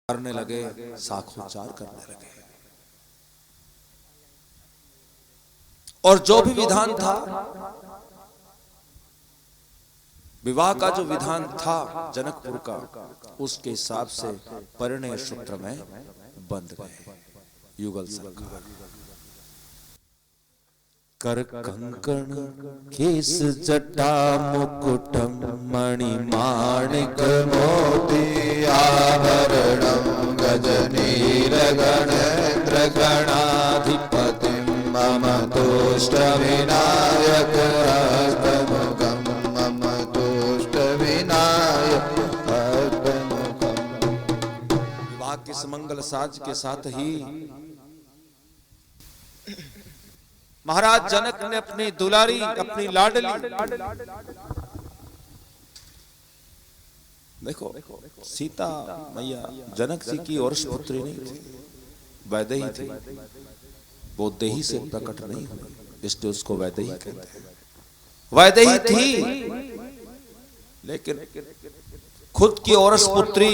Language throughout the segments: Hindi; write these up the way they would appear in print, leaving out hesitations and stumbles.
करने लगे, साखोच्चार करने लगे। और जो भी विधान था, विवाह का जो विधान था जनकपुर का, उसके हिसाब से परिणय सूत्र में बंध गए युगल सरकार। कर कंकण केस जटा मुकुटम मणिमाणिक मोती आभरणम गजनीर गणेन्द्र गणाधिपतिम मम तुष्ट विनायक हस्तमुखम मम तुष्ट विनायक हस्तमुखम। विवाह के सुमंगल साज के साथ ही महाराज जनक ने अपनी दुलारी, अपनी लाडली, देखो सीता मैया जनक जी की और पुत्री नहीं थी, वैदेही थी। वो देही से प्रकट नहीं हुई, इसलिए उसको वैदेही कहते हैं। वैदेही थी, लेकिन खुद की औरस पुत्री,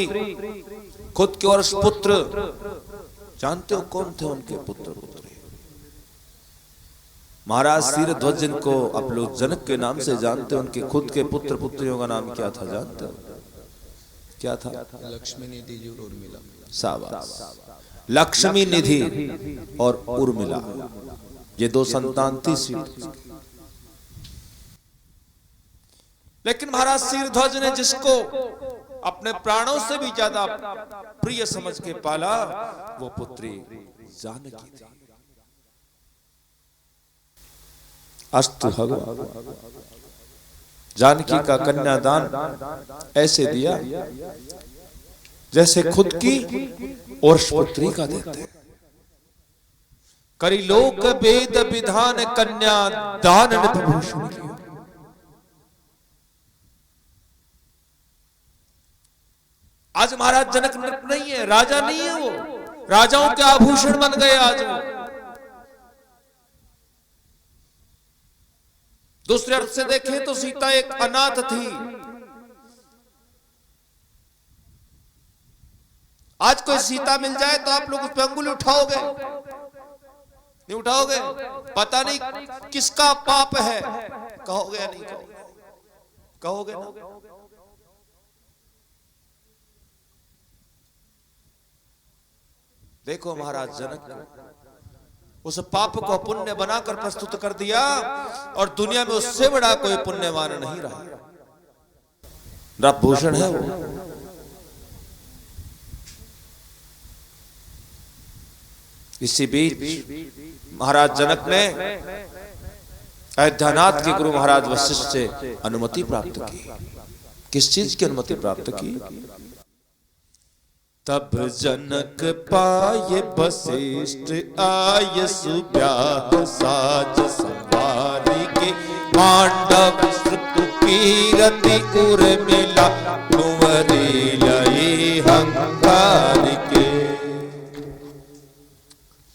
खुद के औरस पुत्र, जानते हो कौन थे उनके पुत्र पुत्री? महाराज शीरध्वज, जिनको आप लोग जनक के नाम से जानते हो, उनके खुद के पुत्र पुत्रियों का नाम क्या था जानते हो? क्या था? लक्ष्मी निधि और उर्मिला। शाबाश, लक्ष्मी निधि और उर्मिला, ये दो संतान थी शीरध्वज। लेकिन महाराज शीरध्वज ने जिसको अपने प्राणों से भी ज्यादा प्रिय समझ के पाला, वो पुत्री जानकी थी। अस्तु भगवान, जानकी का कन्यादान ऐसे दिया जैसे खुद की और पुत्री का देते हैं। करी लोक वेद विधान कन्या दान विभूषण की। आज महाराज जनक नहीं है, राजा नहीं है, वो राजाओं के आभूषण बन गए आज वो। दूसरे अर्थ से देखें तो सीता एक अनाथ थी। आज कोई सीता मिल जाए तो आप लोग उस पर अंगुली उठाओगे? नहीं उठाओगे? पता नहीं किसका पाप है, कहोगे या नहीं कहोगे? कहोगे ना? देखो महाराज जनक उस पाप को पुण्य बनाकर प्रस्तुत कर दिया, और दुनिया में उससे बड़ा कोई पुण्यवान नहीं रहा। नभूषण है वो। इसी बीच महाराज जनक ने अयोध्यानाथ के गुरु महाराज वशिष्ठ से अनुमति प्राप्त की। किस चीज की अनुमति प्राप्त की? तब जनक पाए वशिष्ठ आय सुब्याह साज सवारी के, पांडव श्रुत कीरति उर्मिला कुंवरी लई हंकार के।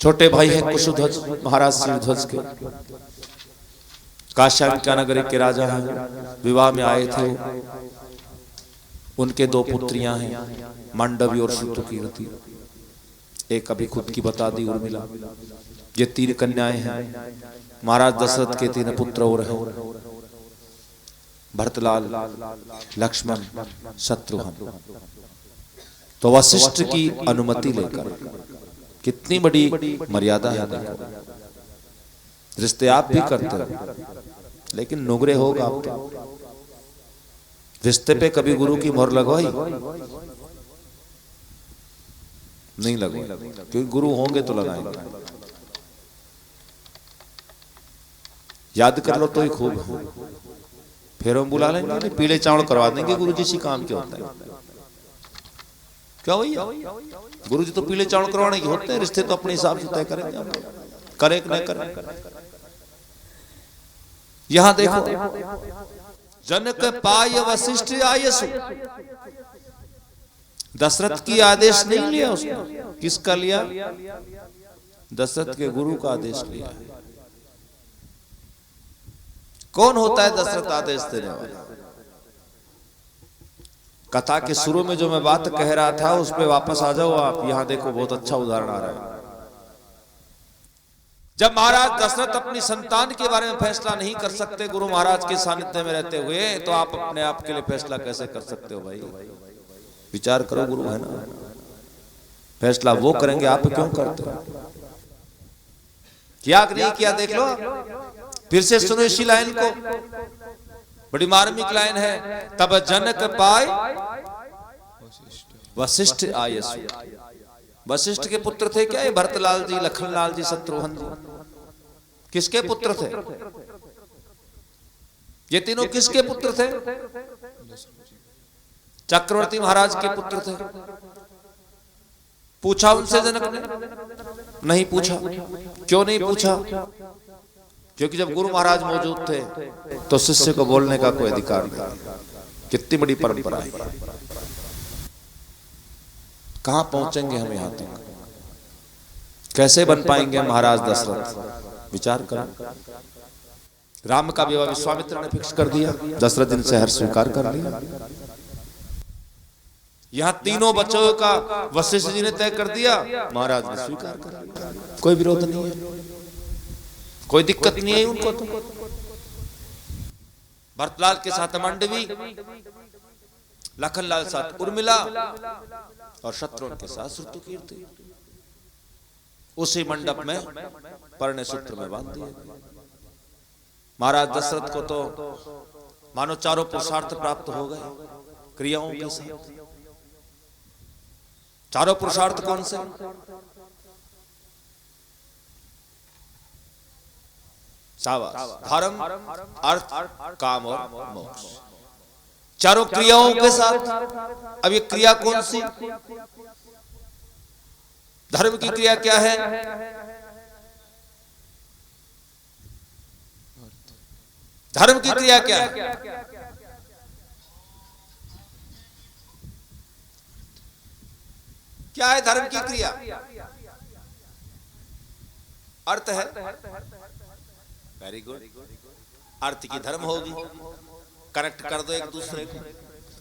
छोटे भाई हैं कुशध्वज, महाराज शीरध्वज के, काश्याम नगरी के राजा हैं। विवाह में आए थे, उनके दो पुत्रियां हैं, मांडवी और श्रुतकीर्ति। एक अभी खुद की बता दी, उर्मिला। ये तीन कन्याएं हैं। महाराज दशरथ के तीन पुत्र और हैं, भरतलाल, लक्ष्मण, शत्रुघ्न। तो वशिष्ठ की अनुमति लेकर, कितनी बड़ी मर्यादा है देखो। रिश्ते आप भी करते हो, लेकिन नुगरे होगा आप। रिश्ते पे कभी गुरु की मोहर लगवाई? नहीं लगवाई, क्योंकि गुरु होंगे तो लगाएंगे। याद कर लो तो ही खूब है। फिर हम बुला लेंगे, पीले चावल करवा देंगे गुरु जी से, काम क्या होता है? क्या भैया, गुरु जी तो पीले चावल करवाने के होते हैं, रिश्ते तो अपने हिसाब से तय करेंगे, करे कि नहीं करे। यहां देखो, जनक पाय वशिष्ठ आयसु। दशरथ की आदेश नहीं लिया उसने, किसका लिया? दशरथ के गुरु का आदेश लिया। कौन होता है दशरथ आदेश देने वाला? कथा के शुरू में जो मैं बात कह रहा था उस पे वापस आ जाओ आप। यहां देखो बहुत अच्छा उदाहरण आ रहा है। जब महाराज दशरथ अपनी संतान के बारे में फैसला नहीं कर सकते गुरु महाराज के सानिध्य में रहते हुए, तो आप अपने आप के लिए फैसला कैसे कर सकते हो भाई? विचार करो, गुरु है ना, फैसला वो करेंगे, आप क्यों करते हो? क्या नहीं किया देख लो। फिर से सुनो इसी लाइन को, बड़ी मार्मिक लाइन है। तब जनक पाए वशिष्ठ आयसु। वशिष्ठ के पुत्र थे क्या ये? भरतलाल जी, लखनलाल जी, शत्रुघ्न जी, किसके पुत्र थे ये तीनों? किसके पुत्र थे? चक्रवर्ती महाराज के पुत्र थे। पूछा उनसे जनक ने? नहीं पूछा। क्यों नहीं पूछा? क्योंकि जब गुरु महाराज मौजूद थे तो शिष्य को बोलने का कोई अधिकार नहीं। कितनी बड़ी परंपरा है। कहां पहुंचेंगे हम यहां तक? कैसे बन पाएंगे महाराज दशरथ? विचार करो। राम का विवाह विश्वामित्र ने फिक्स कर दिया, दशरथ दिन से हर स्वीकार कर लिया। यहां तीनों बच्चों का वशिष्ठ जी ने तय कर दिया, महाराज ने स्वीकार कर लिया। कोई विरोध नहीं है, कोई दिक्कत नहीं है उनको। तो भरतलाल के साथ मंडवी, लखनलाल साथ उर्मिला और शत्रुघ्न के साथ श्रुतकीर्ति। उसी मंडप में परणे सूत्र में बांध दिए। महाराज दशरथ को तो मानो चारों पुरुषार्थ प्राप्त हो गए क्रियाओं के साथ। चारों पुरुषार्थ कौन से? शाबाश। धर्म, अर्थ, काम और मोक्ष, चारों क्रियाओं के साथ। अब ये क्रिया कौन सी? धर्म की क्रिया क्या है? धर्म की क्रिया क्या है? क्या है धर्म की क्रिया? अर्थ है। Very good. अर्थ की धर्म होगी। कनेक्ट कर दो एक दूसरे को।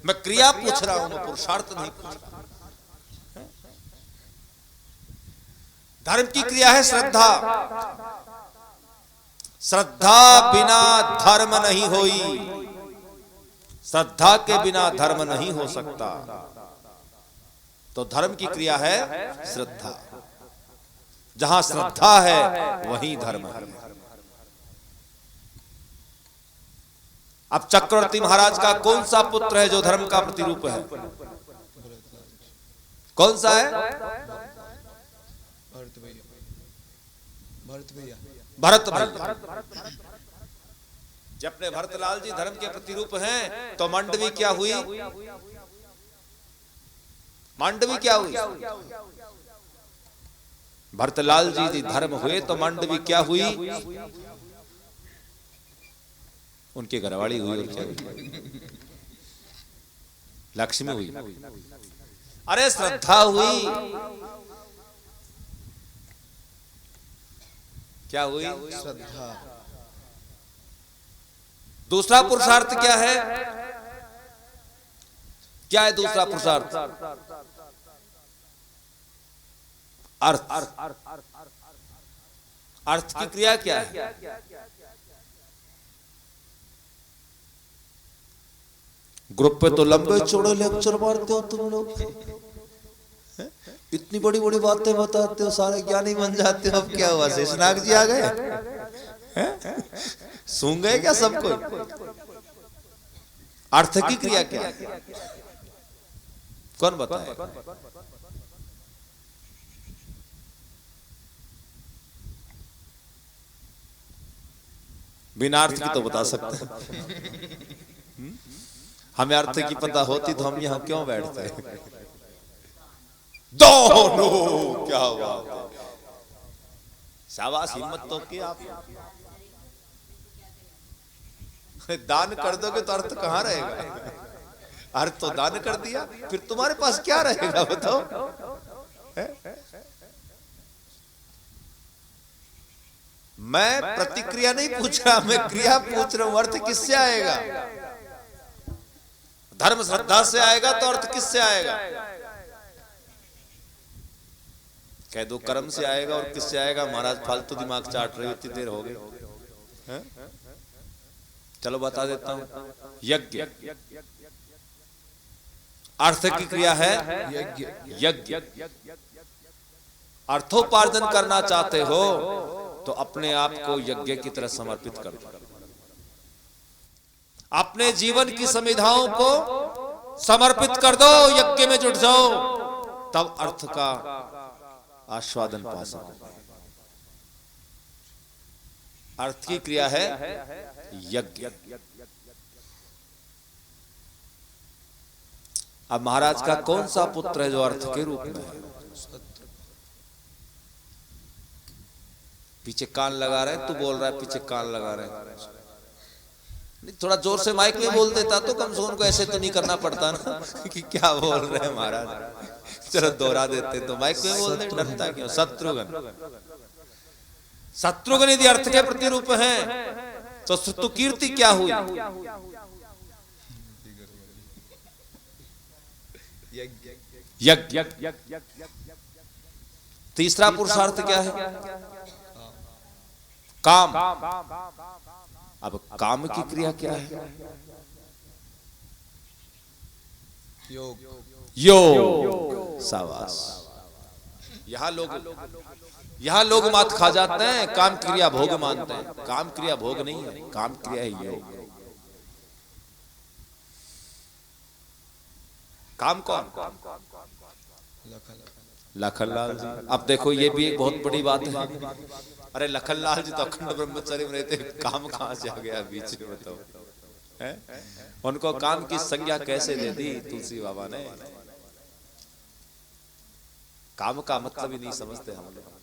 मैं क्रिया पूछ रहा हूं, मैं पुरुषार्थ नहीं पूछ रहा। धर्म की क्रिया है श्रद्धा। श्रद्धा बिना धर्म नहीं होई। श्रद्धा के बिना धर्म नहीं हो सकता। तो धर्म की क्रिया है श्रद्धा। जहां श्रद्धा है वहीं धर्म है। अब चक्रवर्ती महाराज का कौन सा पुत्र है जो धर्म का प्रतिरूप है? कौन सा है? भरत भैया। जब अपने भरतलाल जी धर्म के प्रतिरूप हैं तो मंडवी क्या हुई? मांडवी क्या हुई? भरतलाल जी धर्म हुए तो मांडवी क्या हुई? उनकी घरवाली हुई। और क्या हुई? लक्ष्मी हुई। अरे श्रद्धा हुई। क्या हुई? श्रद्धा। दूसरा पुरुषार्थ क्या है? क्या है दूसरा पुरुषार्थ? अर्थ। अर्थ की क्रिया क्या है? ग्रुप पे तो लंबे चौड़े लेक्चर मारते हो तुम लोग, इतनी बड़ी बड़ी बातें बताते हो, सारे ज्ञानी बन जाते हो। अब क्या हुआ? शेषनाग जी आ गए? सूंघ गए क्या सब कोई? अर्थ की क्रिया क्या है? कौन बताए? बिना अर्थ की तो बता सकते। हमें अर्थ की पता होती तो हम यहां क्यों बैठते? दोनों क्या हुआ? शाबाश, हिम्मत तो की आप। दान कर दोगे तो अर्थ कहां रहेगा? अर्थ तो दान कर दिया, फिर तुम्हारे पास क्या रहेगा बताओ? मैं प्रतिक्रिया नहीं पूछ रहा, मैं क्रिया पूछ रहा हूं। अर्थ किससे आएगा? धर्म श्रद्धा से आएगा तो अर्थ किससे आएगा? कह दो कर्म से आएगा, और किससे आएगा? महाराज फालतू दिमाग चाट रहे हो, इतनी देर हो गई। चलो बता देता हूं। यज्ञ अर्थ की क्रिया है। यज्ञ अर्थोपार्जन करना चाहते हो तो अपने आप को यज्ञ की तरह समर्पित कर दो। अपने जीवन की संविधाओं को समर्पित कर दो, यज्ञ में जुट जाओ, तब अर्थ का आस्वादन पा सको। अर्थ की क्रिया है यज्ञ। अब महाराज का कौन सा पुत्र है जो अर्थ के रूप में है? पीछे कान लगा रहे हैं, तू बोल रहा है पीछे कान लगा रहे हैं। नहीं, थोड़ा जोर से माइक में बोल देता तो कम से कम उनको ऐसे तो नहीं करना पड़ता ना कि क्या बोल रहे हैं महाराज। चलो दोहरा देते तो माइक में बोल दे, डरता क्यों? शत्रुघ्न। शत्रुघ्न यदि अर्थ के प्रतिरूप है तो स्तुकीर्ति क्या हुई? यज्ञ। तीसरा पुरुषार्थ क्या है? काम। अब काम की क्रिया क्या है? योग। शाबाश। यहाँ लोग मात खा जाते हैं, काम क्रिया भोग मानते हैं। काम क्रिया भोग नहीं है, काम क्रिया है योग। काम कौन? लखनलाल जी। अब देखो ये भी एक बहुत बड़ी बात है। अरे लखनलाल जी तो अखंड ब्रह्मचर्य में रहते, काम कहां से आ गया बीच में? बताओ है? उनको काम की संज्ञा कैसे दे दी तुलसी बाबा ने? काम का मतलब ही नहीं समझते हम लोग।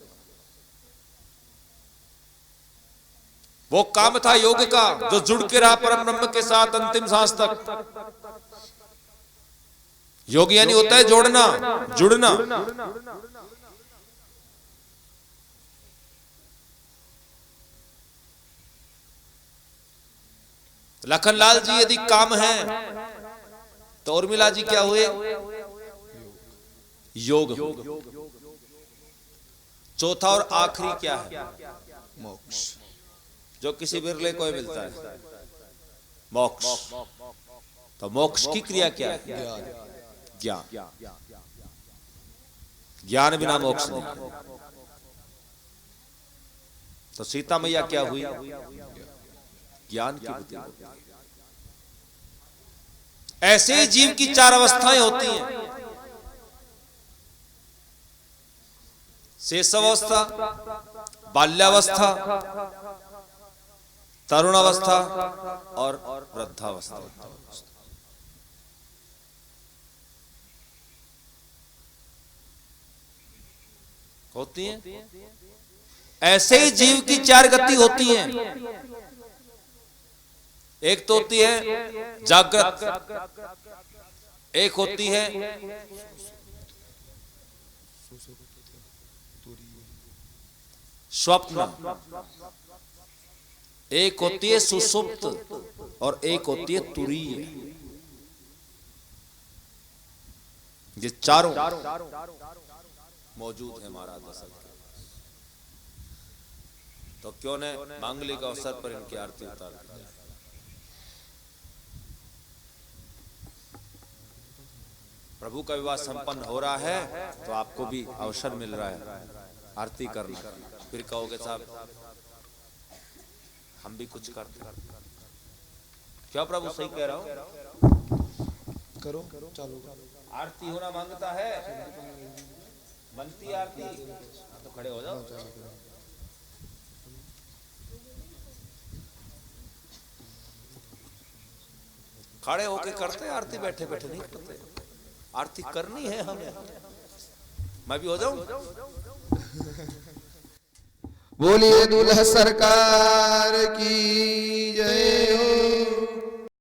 वो काम था योग का जो जुड़ के रहा परम ब्रह्म के साथ अंतिम सांस तक। योग यानी होता है जोड़ना, जुड़ना। लखनलाल जी यदि काम है तो उर्मिला जी क्या हुए? योग। चौथा और आखिरी क्या है? मोक्ष। जो किसी बिरले को मिलता है, मोक्ष। तो मोक्ष की क्रिया क्या है? ज्ञान। ज्ञान बिना मोक्ष नहीं। तो सीता मैया क्या हुई? ज्ञान की बुद्धि। ऐसे ही जीव की चार अवस्थाएं होती हैं। शेषावस्था, बाल्यावस्था, तरुणावस्था और वृद्धावस्था। होती हैं। ऐसे ही जीव की चार गति होती हैं। एक तो होती है जागृत, एक होती है स्वप्न, एक होती है सुषुप्त और एक होती है तुरीय। ये चारों मौजूद है महाराज दशरथ के। तो क्यों ने मांगलिक अवसर पर इनकी आरती उतार दी? प्रभु का विवाह संपन्न हो रहा है तो आपको भी अवसर मिल रहा है आरती करना। फिर कहोगे साहब हम भी कुछ करते। क्या प्रभु सही कह रहा हूं? करो चालू। आरती होना मांगता है, बनती आरती तो खड़े हो जाओ। खड़े होके करते आरती, बैठे बैठे नहीं करते। आरती करनी है हमें। मैं भी हो जाऊं? बोलिए दूल्हा सरकार की जय हो।